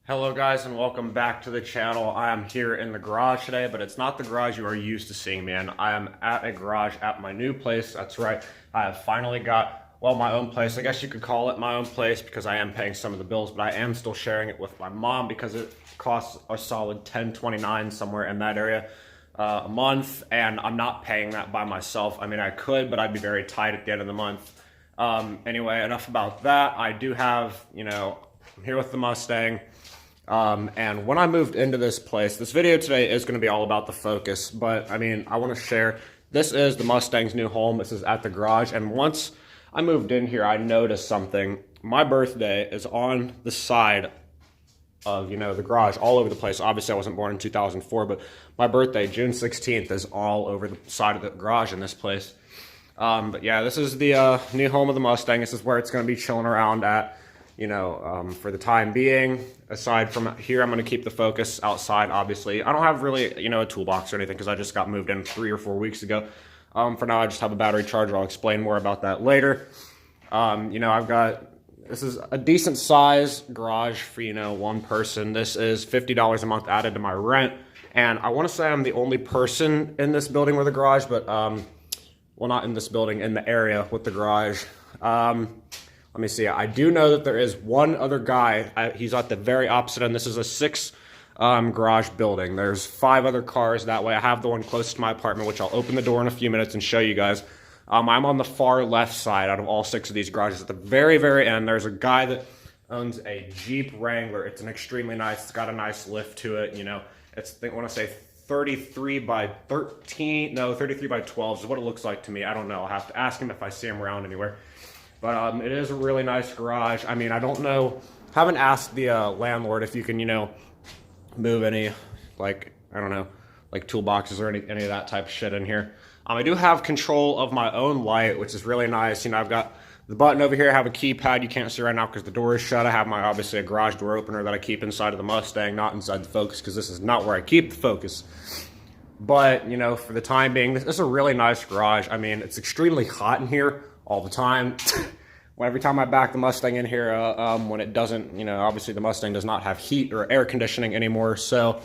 Hello guys and welcome back to the channel. I am here in the garage today, but it's not the garage you are used to seeing me in. I am at a garage at my new place. That's right. I have finally got, well, my own place. I guess you could call it my own place because I am paying some of the bills, but I am still sharing it with my mom because it costs a solid $10.29 somewhere in that area a month, and I'm not paying that by myself. I mean, I could, but I'd be very tight at the end of the month. Anyway, enough about that. I do have, I'm here with the Mustang. And when I moved into this place, this video today is going to be all about the Focus, but I mean, I want to share, this is the Mustang's new home. This is at the garage. And once I moved in here, I noticed something. My birthday is on the side of, the garage all over the place. Obviously I wasn't born in 2004, but my birthday, June 16th, is all over the side of the garage in this place. But yeah, this is the new home of the Mustang. This is where it's going to be chilling around at. For the time being. Aside from here, I'm going to keep the Focus outside, obviously. I don't have really, a toolbox or anything because I just got moved in 3 or 4 weeks ago. For now, I just have a battery charger. I'll explain more about that later. This is a decent size garage for, one person. This is $50 a month added to my rent. And I want to say I'm the only person in this building with a garage, but, well, not in this building, in the area with the garage. Let me see. I do know that there is one other guy. He's at the very opposite end. This is a 6 garage building. There's 5 other cars that way. I have the one closest to my apartment, which I'll open the door in a few minutes and show you guys. I'm on the far left side out of all 6 of these garages. At the very, very end, there's a guy that owns a Jeep Wrangler. It's an extremely nice, it's got a nice lift to it. It's, I want to say 33 by 13, no, 33 by 12 is what it looks like to me. I don't know. I'll have to ask him if I see him around anywhere. But it is a really nice garage. I mean, I don't know, haven't asked the landlord if you can, move any, toolboxes or any of that type of shit in here. I do have control of my own light, which is really nice. I've got the button over here. I have a keypad. You can't see right now because the door is shut. I have obviously a garage door opener that I keep inside of the Mustang, not inside the Focus, because this is not where I keep the Focus. But, for the time being, this is a really nice garage. I mean, it's extremely hot in here all the time. Every time I back the Mustang in here, when it doesn't, obviously the Mustang does not have heat or air conditioning anymore. So,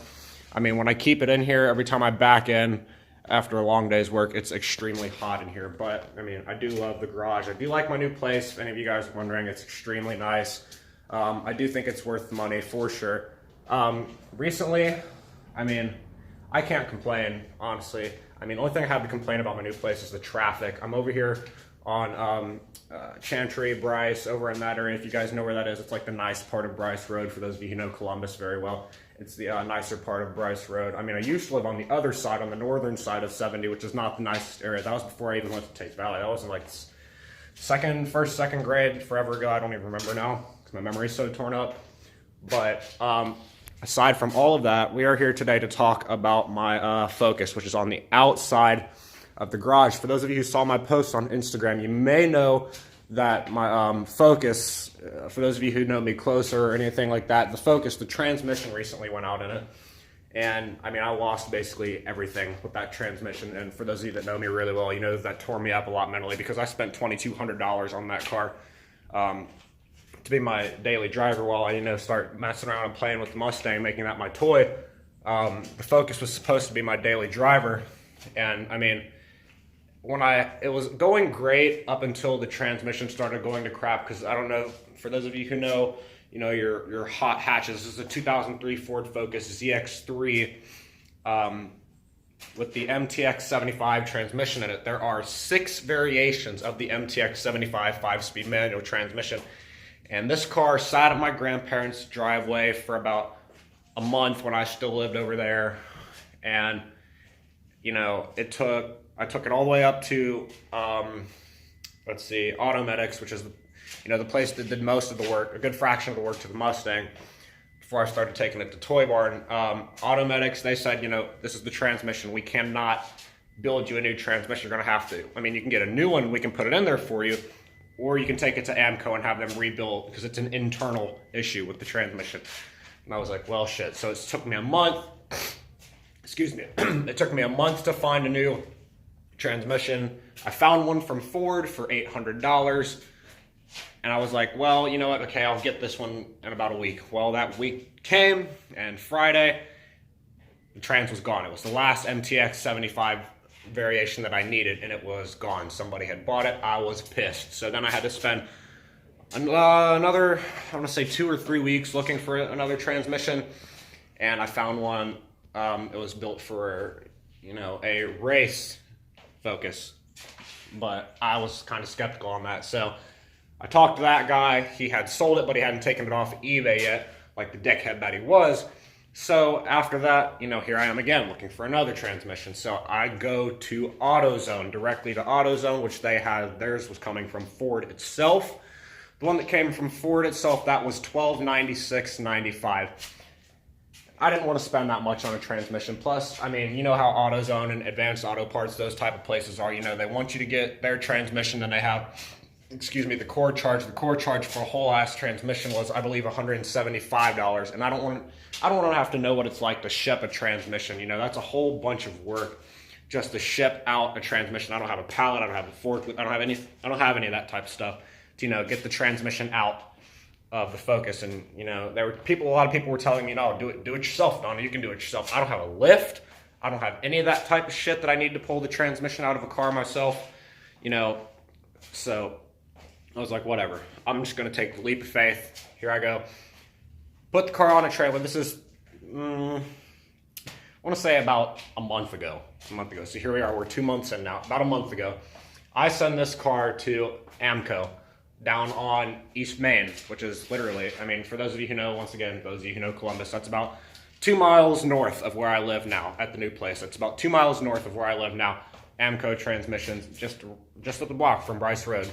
I mean, when I keep it in here, every time I back in after a long day's work, it's extremely hot in here. But, I mean, I do love the garage. I do like my new place. If any of you guys are wondering, it's extremely nice. I do think it's worth the money for sure. Recently, I mean, I can't complain, honestly. I mean, the only thing I have to complain about my new place is the traffic. I'm over here on Chantry, Bryce, over in that area. If you guys know where that is, it's like the nice part of Bryce Road. For those of you who know Columbus very well, it's the nicer part of Bryce Road. I mean, I used to live on the other side, on the northern side of 70, which is not the nicest area. That was before I even went to Tate Valley. That was in like first, second grade, forever ago. I don't even remember now because my memory's so torn up. But aside from all of that, we are here today to talk about my Focus, which is on the outside of the garage. For those of you who saw my post on Instagram, you may know that my Focus, for those of you who know me closer or anything like that, the Focus, the transmission recently went out in it. And I mean, I lost basically everything with that transmission. And for those of you that know me really well, you know that tore me up a lot mentally because I spent $2,200 on that car to be my daily driver while I, start messing around and playing with the Mustang, making that my toy. The Focus was supposed to be my daily driver. And I mean, it was going great up until the transmission started going to crap, because I don't know, for those of you who know, your hot hatches. This is a 2003 Ford Focus ZX3 with the MTX 75 transmission in it. There are 6 variations of the MTX 75 5-speed manual transmission. And this car sat at my grandparents' driveway for about a month when I still lived over there. And, I took it all the way up to, Automedics, which is, the place that did most of the work, a good fraction of the work to the Mustang, before I started taking it to Toy Barn. Automedics, they said, this is the transmission. We cannot build you a new transmission. You're going to have to. I mean, you can get a new one. We can put it in there for you. Or you can take it to AMCO and have them rebuild, because it's an internal issue with the transmission. And I was like, well, shit. So it took me a month. Excuse me. It took me a month to find a new transmission. I found one from Ford for $800. And I was like, well, you know what? Okay, I'll get this one in about a week. Well, that week came, and Friday, the trans was gone. It was the last MTX 75 variation that I needed, and it was gone. Somebody had bought it. I was pissed. So then I had to spend another, I want to say 2 or 3 weeks looking for another transmission, and I found one. It was built for, a race Focus, but I was kind of skeptical on that. So I talked to that guy. He had sold it, but he hadn't taken it off eBay yet, like the dickhead that he was. So after that, here I am again looking for another transmission. So I go to AutoZone, directly to AutoZone, which they had, theirs was coming from Ford itself. The one that came from Ford itself, that was $1296.95. I didn't want to spend that much on a transmission. Plus, I mean, you know how AutoZone and Advanced Auto Parts, those type of places are. They want you to get their transmission, and they have, the core charge. The core charge for a whole ass transmission was, I believe, $175. And I don't want to have to know what it's like to ship a transmission. That's a whole bunch of work just to ship out a transmission. I don't have a pallet. I don't have a forklift. I don't have any of that type of stuff to, get the transmission out of the Focus. And a lot of people were telling me, no, do it yourself, Donna. You can do it yourself. I don't have a lift. I don't have any of that type of shit that I need to pull the transmission out of a car myself. So I was like, whatever. I'm just going to take the leap of faith. Here I go. Put the car on a trailer. This is, I want to say about a month ago. So here we are. We're 2 months in now. About a month ago, I send this car to AMCO down on East Main, which is literally, for those of you who know, once again, those of you who know Columbus, that's about 2 miles north of where I live now at the new place. It's about 2 miles north of where I live now. AMCO Transmissions, just up the block from Bryce Road.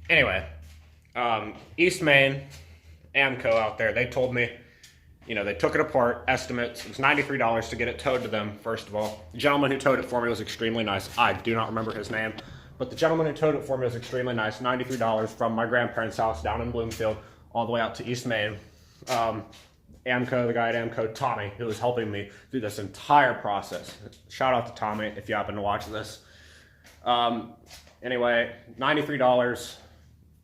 Anyway, East Main, AMCO out there, they told me, they took it apart, estimates, it was $93 to get it towed to them, first of all. The gentleman who towed it for me was extremely nice. I do not remember his name, but the gentleman who towed it for me was extremely nice. $93 from my grandparents' house down in Bloomfield all the way out to East Main. AMCO, the guy at AMCO, Tommy, who was helping me through this entire process. Shout out to Tommy if you happen to watch this. Anyway, $93,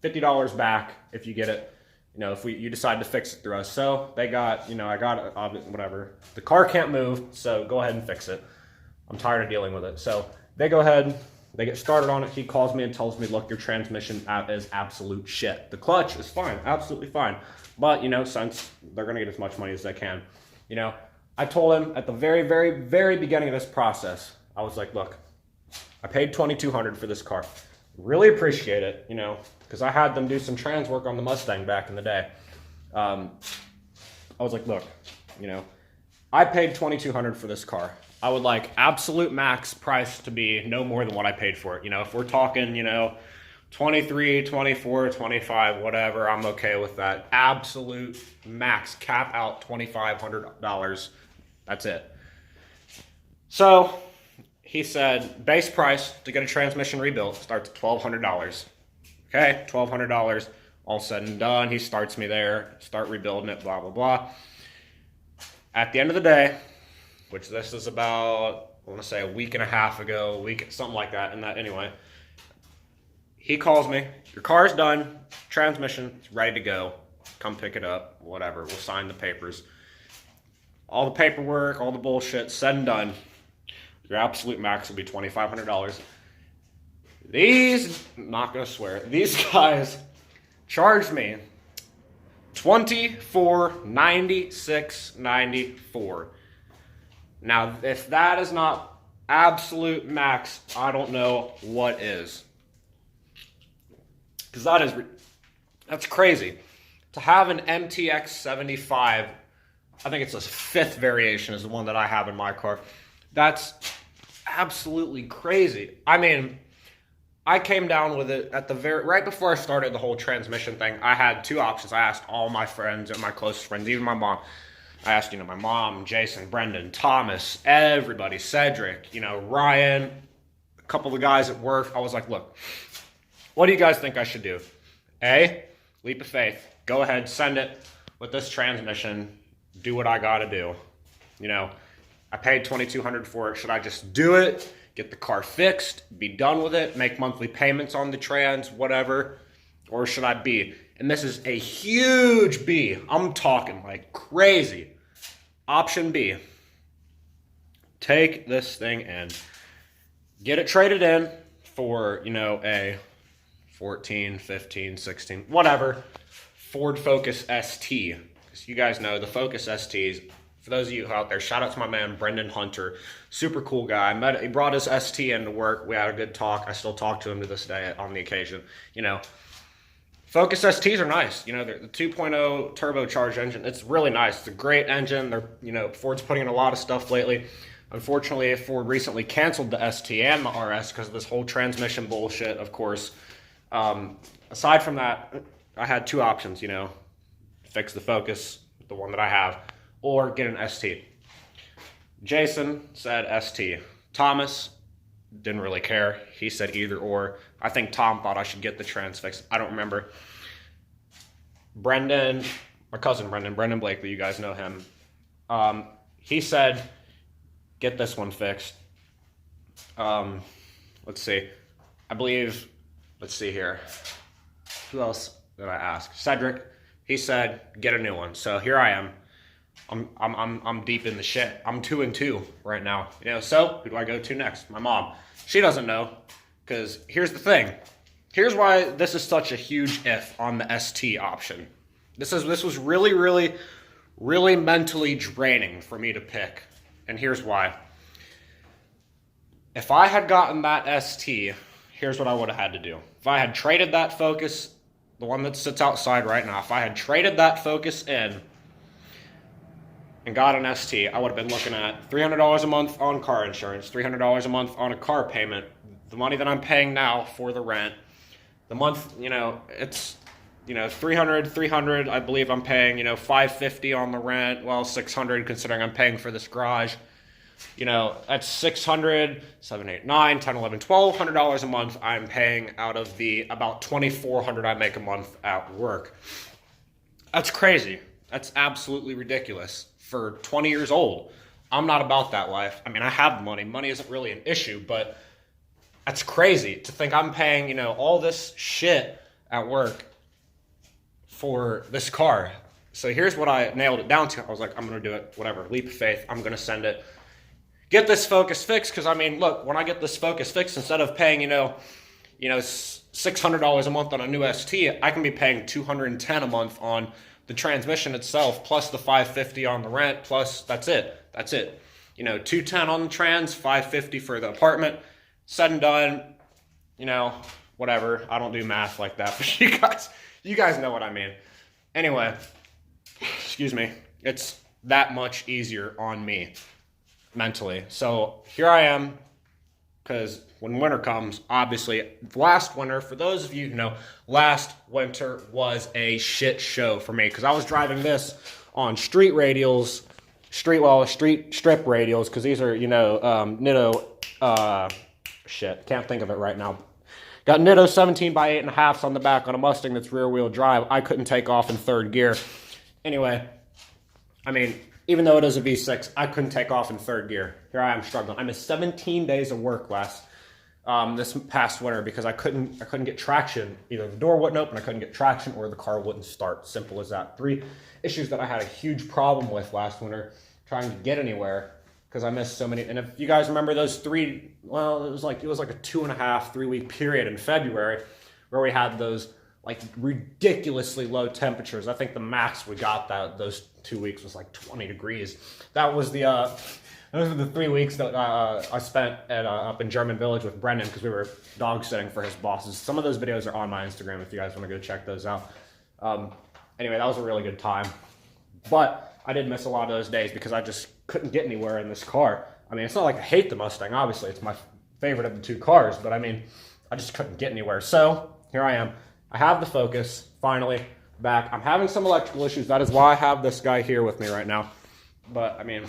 $50 back if you get it. If you decide to fix it through us. So they got, I got it, whatever. The car can't move, so go ahead and fix it. I'm tired of dealing with it. So they go ahead, they get started on it. He calls me and tells me, look, your transmission is absolute shit. The clutch is fine, absolutely fine. But, since they're going to get as much money as they can, I told him at the very, very, very beginning of this process, I was like, look, I paid $2,200 for this car. Really appreciate it, because I had them do some trans work on the Mustang back in the day. I was like, look, I paid $2,200 for this car. I would like absolute max price to be no more than what I paid for it. If we're talking, 23, 24, 25, whatever, I'm okay with that. Absolute max, cap out $2,500. That's it. So he said base price to get a transmission rebuilt starts at $1,200. Okay, $1,200, all said and done. He starts me there, start rebuilding it, blah, blah, blah. At the end of the day, which this is about, I want to say a week and a half ago, something like that, and that anyway, he calls me, your car's done, transmission is ready to go, come pick it up, whatever, we'll sign the papers. All the paperwork, all the bullshit, said and done, your absolute max will be $2,500. I'm not going to swear, these guys charged me $2496.94. Now, if that is not absolute max, I don't know what is. Because that's crazy. To have an MTX 75, I think it's a 5th variation is the one that I have in my car. That's absolutely crazy. I came down with it at right before I started the whole transmission thing. I had 2 options. I asked all my friends and my closest friends, even my mom. I asked, my mom, Jason, Brendan, Thomas, everybody, Cedric, Ryan, a couple of the guys at work. I was like, look, what do you guys think I should do? A, leap of faith. Go ahead, send it with this transmission. Do what I got to do. I paid $2,200 for it. Should I just do it? Get the car fixed, be done with it, make monthly payments on the trans, whatever. or should I B? And this is a huge B. I'm talking like crazy. Option B. Take this thing in. Get it traded in for, you know, a 14, 15, 16, whatever, Ford Focus ST. Because you guys know the Focus STs, for those of you out there, shout out to my man, Brendan Hunter. Super cool guy. He brought his ST into work. We had a good talk. I still talk to him to this day on the occasion. You know, Focus STs are nice. You know, they're the 2.0 turbocharged engine. It's really nice. It's a great engine. They're, you know, Ford's putting in a lot of stuff lately. Unfortunately, Ford recently canceled the ST and the RS because of this whole transmission bullshit, of course. Aside from that, I had two options, you know, fix the Focus, the one that I have, or get an ST. Jason said ST. Thomas didn't really care. He said either or. I think Tom thought I should get the trans fixed. I don't remember. Brendan, my cousin Brendan Blakely, you guys know him. He said, get this one fixed. Let's see. I believe, let's see here. Who else did I ask? Cedric. He said, get a new one. So here I am. I'm deep in the shit. I'm 2-2 right now. You know, so who do I go to next? My mom. She doesn't know, because here's the thing. Here's why this is such a huge if on the ST option. This was really, really, really mentally draining for me to pick. And here's why. If I had gotten that ST, here's what I would have had to do. If I had traded that Focus, the one that sits outside right now, if I had traded that Focus in and got an ST, I would have been looking at $300 a month on car insurance, $300 a month on a car payment, the money that I'm paying now for the rent, the month, you know, it's, you know, 300, I believe I'm paying, you know, $550 on the rent, well, $600 considering I'm paying for this garage. You know, that's $600, $700, $800, $900, $1000, $1100, $1200 a month I'm paying out of the about $2400 I make a month at work. That's crazy. That's absolutely ridiculous for 20 years old. I'm not about that life. I mean, I have money. Money isn't really an issue, but that's crazy to think I'm paying, you know, all this shit at work for this car. So here's what I nailed it down to. I was like, I'm going to do it, whatever, leap of faith. I'm going to send it. Get this Focus fixed, because I mean, look, when I get this Focus fixed, instead of paying, you know, $600 a month on a new ST, I can be paying $210 a month on the transmission itself, plus the $550 on the rent, plus that's it. That's it. You know, $210 on the trans, $550 for the apartment. Said and done. You know, whatever. I don't do math like that, but you guys know what I mean. Anyway, excuse me. It's that much easier on me mentally. So here I am, because when winter comes, obviously, last winter, for those of you who know, last winter was a shit show for me, because I was driving this on street radials, street strip radials, because these are, you know, Nitto, shit, can't think of it right now. Got Nitto 17 by 8.5s on the back on a Mustang that's rear wheel drive. I couldn't take off in third gear. Anyway, I mean, even though it is a V6, I couldn't take off in third gear. Here I am struggling. I missed 17 days of work this past winter because I couldn't get traction. Either the door wouldn't open, I couldn't get traction, or the car wouldn't start. Simple as that. 3 issues that I had a huge problem with last winter, trying to get anywhere because I missed so many. And if you guys remember those 3, well, it was like a 2.5, 3 week period in February where we had those like ridiculously low temperatures. I think the max we got those 2 weeks was like 20 degrees. That was those were the 3 weeks that I spent up in German Village with Brendan, because we were dog sitting for his bosses. Some of those videos are on my Instagram if you guys want to go check those out. Anyway, that was a really good time. But I did miss a lot of those days because I just couldn't get anywhere in this car. I mean, it's not like I hate the Mustang. Obviously, it's my favorite of the 2 cars. But I mean, I just couldn't get anywhere. So here I am. I have the Focus finally back. I'm having some electrical issues. That is why I have this guy here with me right now. But I mean,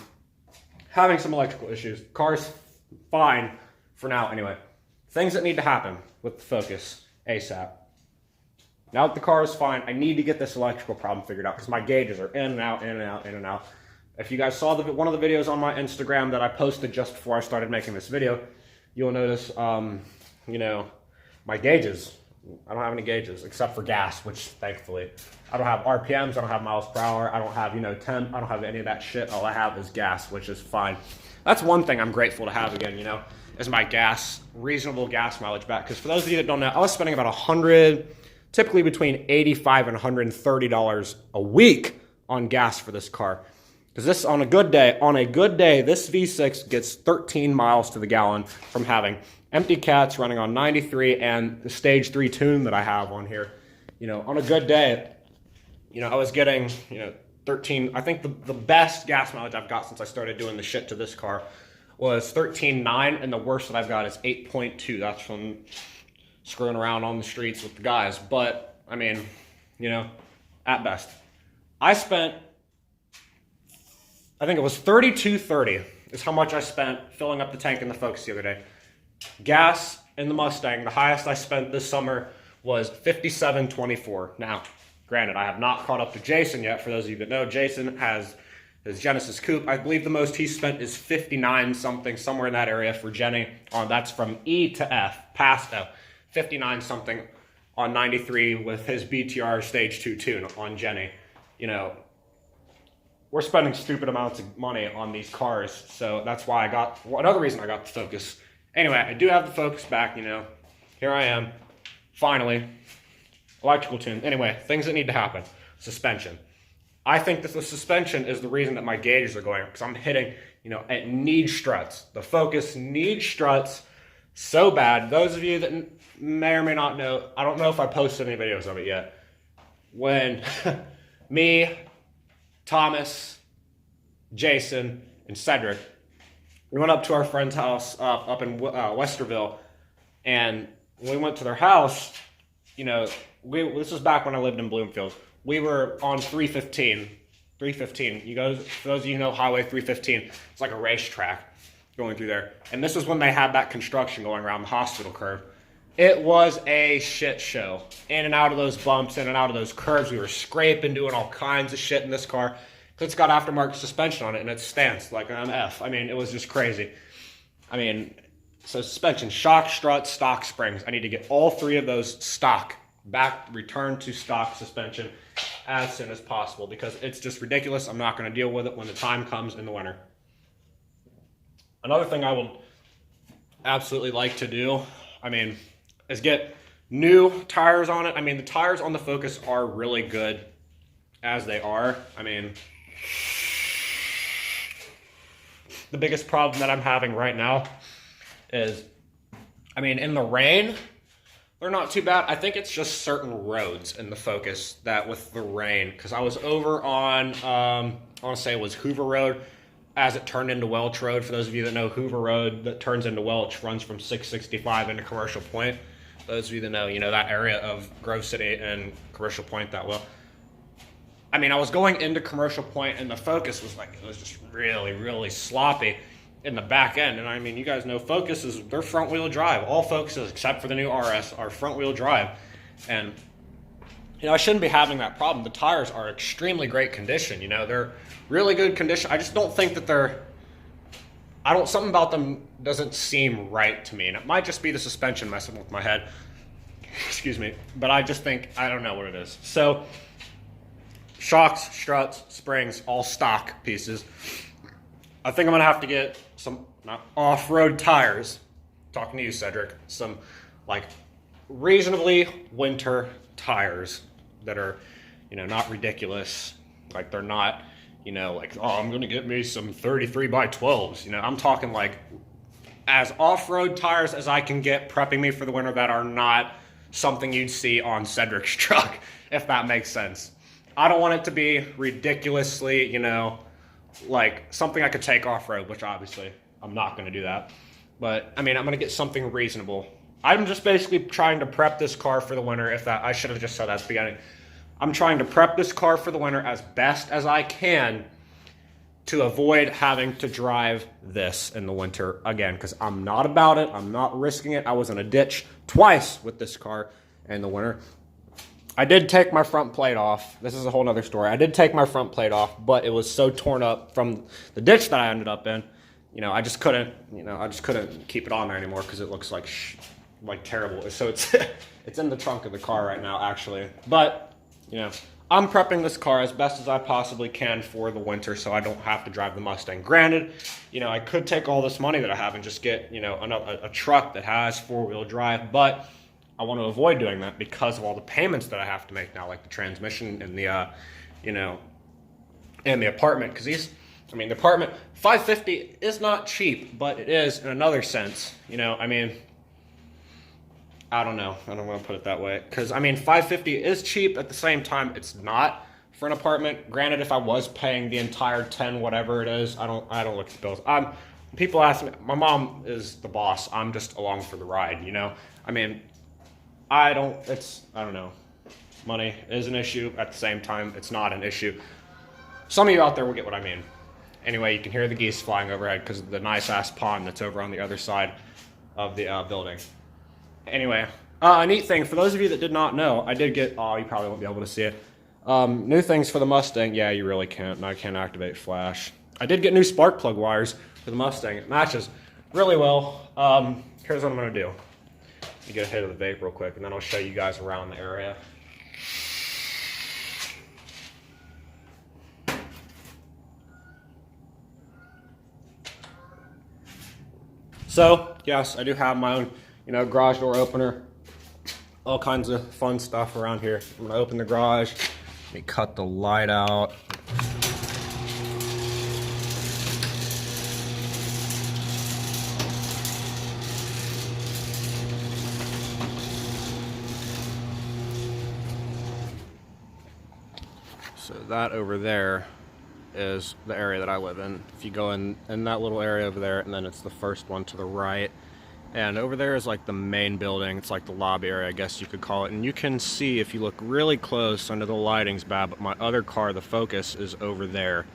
having some electrical issues. Car's fine for now. Anyway, things that need to happen with the Focus ASAP. Now that the car is fine, I need to get this electrical problem figured out because my gauges are in and out, in and out, in and out. If you guys saw one of the videos on my Instagram that I posted just before I started making this video, you'll notice, you know, my gauges I don't have any gauges except for gas, which thankfully, I don't have RPMs, I don't have miles per hour, I don't have, temp, I don't have any of that shit. All I have is gas, which is fine. That's one thing I'm grateful to have again, is my reasonable gas mileage back. Because for those of you that don't know, I was spending about typically between $85 and $130 a week on gas for this car. Because this, on a good day, this V6 gets 13 miles to the gallon from having empty cats running on 93 and the stage 3 tune that I have on here. On a good day, I was getting, 13. I think the best gas mileage I've got since I started doing the shit to this car was 13.9, and the worst that I've got is 8.2. That's from screwing around on the streets with the guys. But, I mean, at best. I spent, I think it was $32.30 is how much I spent filling up the tank in the Focus the other day. Gas in the Mustang, the highest I spent this summer was $57.24. Now, granted, I have not caught up to Jason yet. For those of you that know, Jason has his Genesis Coupe. I believe the most he spent is 59 something, somewhere in that area for Jenny. That's from E to F, past F. 59 something on 93 with his BTR stage 2 tune on Jenny. We're spending stupid amounts of money on these cars, so that's why another reason I got the Focus. Anyway, I do have the Focus back, Here I am, finally. Electrical tune. Anyway, things that need to happen. Suspension. I think that the suspension is the reason that my gauges are going up, because I'm hitting, it needs struts. The Focus needs struts so bad. Those of you that may or may not know, I don't know if I posted any videos of it yet. When me, Thomas, Jason, and Cedric, we went up to our friend's house up in Westerville, and when we went to their house, this was back when I lived in Bloomfield. We were on 315. 315. For those of you who know Highway 315, it's like a racetrack going through there. And this was when they had that construction going around the hospital curve. It was a shit show. In and out of those bumps, in and out of those curves. We were scraping, doing all kinds of shit in this car. It's got aftermarket suspension on it, and it stands like an F. I mean, it was just crazy. So suspension, shock, struts, stock springs. I need to get all 3 of those stock, return to stock suspension as soon as possible, because it's just ridiculous. I'm not going to deal with it when the time comes in the winter. Another thing I would absolutely like to do, is get new tires on it. The tires on the Focus are really good as they are. The biggest problem that I'm having right now is, in the rain, they're not too bad. I think it's just certain roads in the Focus that with the rain, because I was over on, I want to say it was Hoover Road, as it turned into Welch Road. For those of you that know, Hoover Road that turns into Welch runs from 665 into Commercial Point. Those of you that know, that area of Grove City and Commercial Point that well. I was going into Commercial Point, and the Focus it was just really, really sloppy in the back end. And you guys know Focuses, they're front wheel drive. All Focuses except for the new RS are front wheel drive. And, I shouldn't be having that problem. The tires are extremely great condition. They're really good condition. I just don't think that something about them doesn't seem right to me. And it might just be the suspension messing with my head. Excuse me. But I just think, I don't know what it is. So, shocks, struts, springs, all stock pieces. I think I'm going to have to get some off-road tires. Talking to you, Cedric. Some, reasonably winter tires that are, not ridiculous. They're not, I'm going to get me some 33 by 12s. I'm talking, as off-road tires as I can get, prepping me for the winter, that are not something you'd see on Cedric's truck, if that makes sense. I don't want it to be ridiculously, something I could take off-road, which obviously I'm not going to do that. But, I'm going to get something reasonable. I'm just basically trying to prep this car for the winter. I should have just said that at the beginning. I'm trying to prep this car for the winter as best as I can to avoid having to drive this in the winter again, because I'm not about it. I'm not risking it. I was in a ditch twice with this car in the winter. I did take my front plate off. This is a whole nother story. I did take my front plate off, but it was so torn up from the ditch that I ended up in. I just couldn't keep it on there anymore because it looks like like terrible. So it's it's in the trunk of the car right now, actually. But you know, I'm prepping this car as best as I possibly can for the winter, so I don't have to drive the Mustang. Granted, you know, I could take all this money that I have and just get, you know, a truck that has 4-wheel drive, but I want to avoid doing that because of all the payments that I have to make now, like the transmission and the, you know, and the apartment. Because the apartment, $550 is not cheap, but it is in another sense. You know, I mean, I don't know. I don't want to put it that way. Because, I mean, $550 is cheap. At the same time, it's not for an apartment. Granted, if I was paying the entire 10, whatever it is, I don't look at the bills. People ask me, my mom is the boss. I'm just along for the ride, you know? I mean, I don't know. Money is an issue. At the same time, it's not an issue. Some of you out there will get what I mean. Anyway, you can hear the geese flying overhead because of the nice-ass pond that's over on the other side of the building. Anyway, a neat thing, for those of you that did not know, I did get, you probably won't be able to see it. New things for the Mustang. Yeah, you really can't. I can't activate flash. I did get new spark plug wires for the Mustang. It matches really well. Here's what I'm going to do. Let me get a hit of the vape real quick, and then I'll show you guys around the area. So, yes, I do have my own, you know, garage door opener. All kinds of fun stuff around here. I'm going to open the garage. Let me cut the light out. So that over there is the area that I live in. If you go in that little area over there, and then it's the first one to the right. And over there is like the main building. It's like the lobby area, I guess you could call it. And you can see if you look really close, under the lighting's bad, but my other car, the Focus, is over there.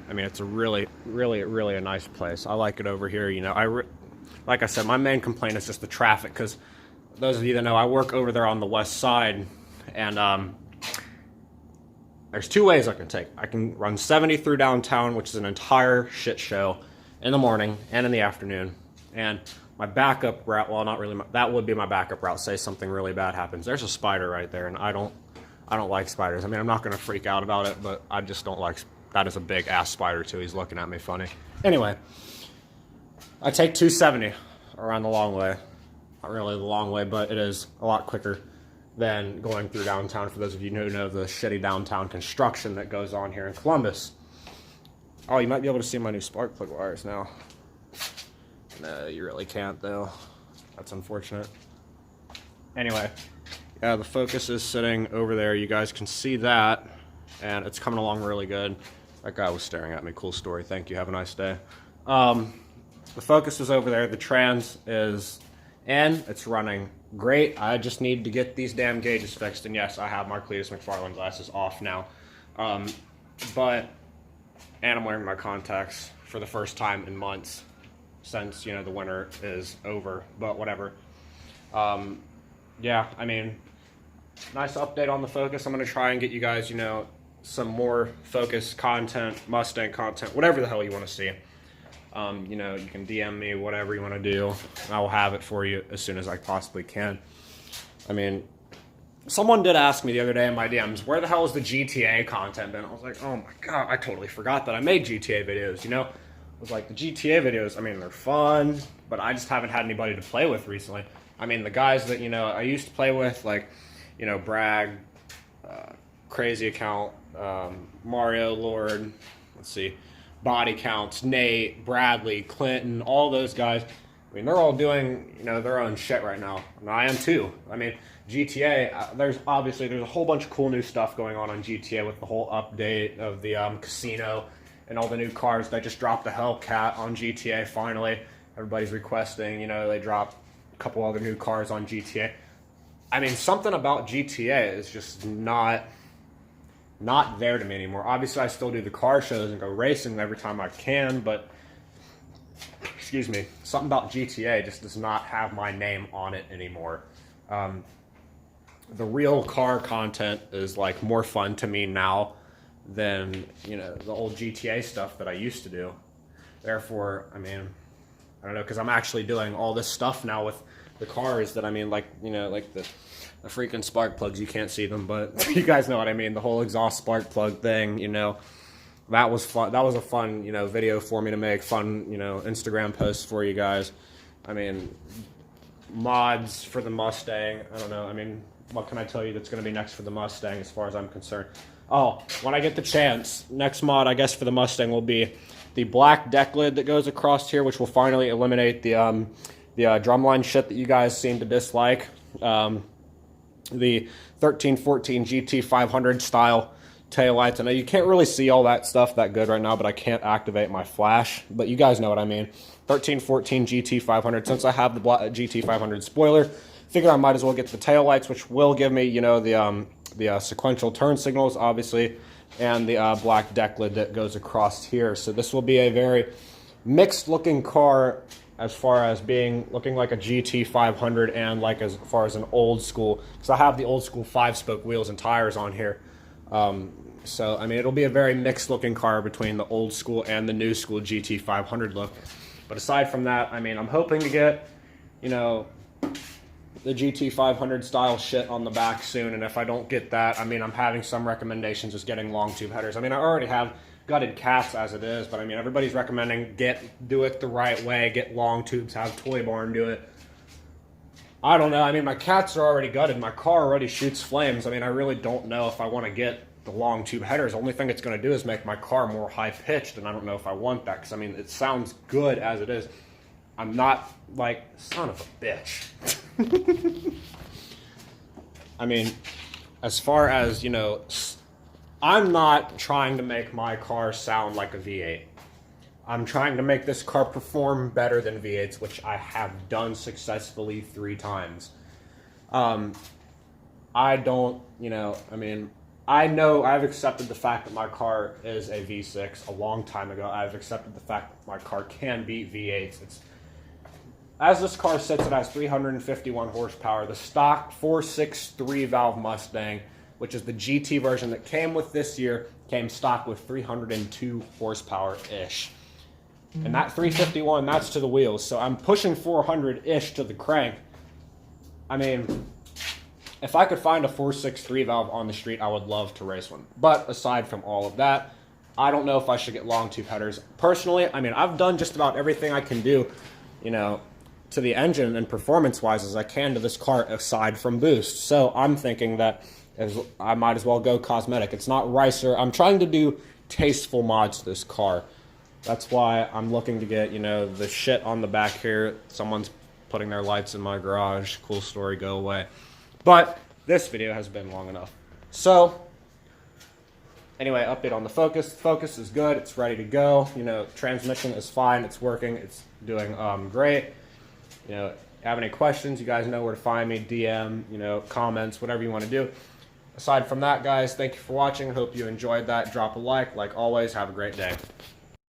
I mean, it's a really, really, really a nice place. I like it over here. You know, like I said, my main complaint is just the traffic, because those of you that know, I work over there on the west side, and there's two ways I can take. I can run 70 through downtown, which is an entire shit show in the morning and in the afternoon. And my backup route, well, not really, that would be my backup route, say something really bad happens. There's a spider right there, and I don't like spiders. I mean, I'm not going to freak out about it, but I just don't like, that is a big ass spider too. He's looking at me funny. Anyway, I take 270 around the long way. Not really the long way, but it is a lot quicker than going through downtown, for those of you who know the shitty downtown construction that goes on here in Columbus. Oh, you might be able to see my new spark plug wires now. No, you really can't, though. That's unfortunate. Anyway, yeah, the Focus is sitting over there. You guys can see that, and it's coming along really good. That guy was staring at me. Cool story. Thank you. Have a nice day. The Focus is over there. The trans is in. It's running great. I just need to get these damn gauges fixed, and yes, I have my Cletus McFarlane glasses off now. And I'm wearing my contacts for the first time in months, since, you know, the winter is over, but whatever. Yeah, I mean, nice update on the Focus. I'm going to try and get you guys, you know, some more Focus content, Mustang content, whatever the hell you want to see. You know, you can DM me, whatever you want to do. I will have it for you as soon as I possibly can. I mean, someone did ask me the other day in my DMs, where the hell is the GTA content been? I was like, oh my god, I totally forgot that I made GTA videos, you know? I was like, the GTA videos, I mean, they're fun, but I just haven't had anybody to play with recently. I mean, the guys that, you know, I used to play with, like, you know, Bragg, Crazy Account, Mario Lord, let's see, Body Counts, Nate, Bradley, Clinton, all those guys. I mean, they're all doing, you know, their own shit right now. And I am too. I mean, GTA, there's a whole bunch of cool new stuff going on GTA with the whole update of the casino and all the new cars. They just dropped the Hellcat on GTA finally. Everybody's requesting, you know, they dropped a couple other new cars on GTA. I mean, something about GTA is just not there to me anymore. Obviously, I still do the car shows and go racing every time I can, but, excuse me, something about GTA just does not have my name on it anymore. The real car content is, like, more fun to me now than, you know, the old GTA stuff that I used to do. Therefore, I mean, I don't know, because I'm actually doing all this stuff now with the cars that, I mean, like, you know, like the freaking spark plugs, you can't see them, but you guys know what I mean, the whole exhaust spark plug thing, you know, that was fun. That was a fun, you know, video for me to make, fun, you know, Instagram posts for you guys. I mean, mods for the Mustang, I don't know, I mean, what can I tell you that's going to be next for the Mustang as far as I'm concerned? Oh, when I get the chance, next mod, I guess, for the Mustang will be the black deck lid that goes across here, which will finally eliminate the drumline shit that you guys seem to dislike. The 1314 GT 500 style taillights. I know you can't really see all that stuff that good right now, but I can't activate my flash. But you guys know what I mean. 1314 GT 500. Since I have the GT 500 spoiler, figure I might as well get the taillights, which will give me, you know, the sequential turn signals, obviously, and the black deck lid that goes across here. So this will be a very mixed looking car as far as looking like a GT 500 and like as far as an old school, because I have the old school 5-spoke wheels and tires on here. So I mean, it'll be a very mixed looking car between the old school and the new school GT 500 look. But aside from that, I mean, I'm hoping to get, you know, the GT 500 style shit on the back soon, and if I don't get that, I mean, I'm having some recommendations just getting long tube headers. I mean, I already have gutted cats as it is, but I mean, everybody's recommending do it the right way, get long tubes, have Toy Barn do it. I don't know. I mean, my cats are already gutted. My car already shoots flames. I mean, I really don't know if I want to get the long tube headers. The only thing it's going to do is make my car more high pitched, and I don't know if I want that, because I mean, it sounds good as it is. I'm not like, son of a bitch. I mean, as far as, you know, I'm not trying to make my car sound like a V8. I'm trying to make this car perform better than V8s, which I have done successfully 3 times. I don't, you know, I mean, I know I've accepted the fact that my car is a V6 a long time ago. I've accepted the fact that my car can beat V8s. As this car sits, it has 351 horsepower. The stock 4.63 valve Mustang, which is the GT version that came with this year, came stock with 302 horsepower-ish. And that 351, that's to the wheels. So I'm pushing 400-ish to the crank. I mean, if I could find a 4.63 valve on the street, I would love to race one. But aside from all of that, I don't know if I should get long tube headers. Personally, I mean, I've done just about everything I can do, you know, to the engine and performance-wise as I can to this car aside from boost. So I'm thinking that I might as well go cosmetic. It's not Ricer. I'm trying to do tasteful mods to this car. That's why I'm looking to get, you know, the shit on the back here. Someone's putting their lights in my garage. Cool story, go away. But this video has been long enough. So anyway, update on the Focus. Focus is good. It's ready to go. You know, transmission is fine. It's working. It's doing great. You know, have any questions, you guys know where to find me. DM, you know, comments, whatever you want to do. Aside from that, guys, thank you for watching. Hope you enjoyed that. Drop a like. Like always, have a great day.